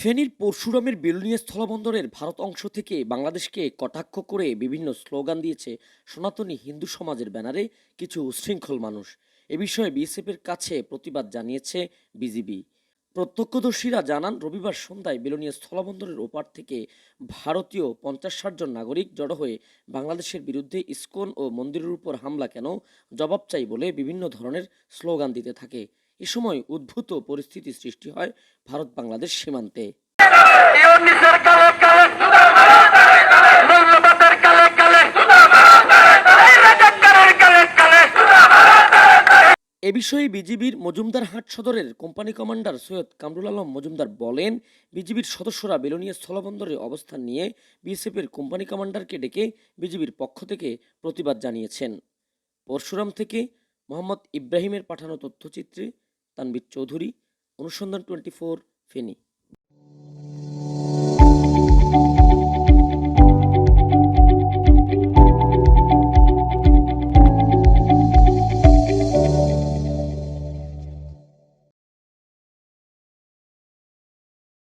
ফেনীর পরশুরামের বেলুনিয়া স্থলবন্দরের ভারত অংশ থেকে বাংলাদেশকে কটাক্ষ করে বিভিন্ন স্লোগান দিয়েছে সনাতনী হিন্দু সমাজের ব্যানারে কিছু উচ্ছৃঙ্খল মানুষ। এ বিষয়ে বিএসএফের কাছে প্রতিবাদ জানিয়েছে বিজিবি। প্রত্যক্ষদর্শীরা জানান, রবিবার সন্ধ্যায় বেলুনিয়া স্থলবন্দরের ওপার থেকে ভারতীয় 50-60 জন নাগরিক জড়ো হয়ে বাংলাদেশের বিরুদ্ধে ইসকন ও মন্দিরের উপর হামলা কেন, জবাব চাই বলে বিভিন্ন ধরনের স্লোগান দিতে থাকে। এ সময় উদ্ভূত পরিস্থিতি সৃষ্টি হয় ভারত বাংলাদেশ সীমান্তে। এ বিষয়ে বিজিবির মজুমদারহাট সদরের কোম্পানি কমান্ডার সৈয়দ কামরুল আলম মজুমদার বলেন, বিজিবির সদস্যরা বেলুনিয়া স্থলবন্দরে অবস্থান নিয়ে বিএসএফের কোম্পানি কমান্ডারকে ডেকে বিজিবির পক্ষ থেকে প্রতিবাদ জানিয়েছেন। পরশুরাম থেকে মোহাম্মদ ইব্রাহিমের পাঠানো তথ্যচিত্রে তানভীর চৌধুরী, অনুসন্ধান 24, ফেনী।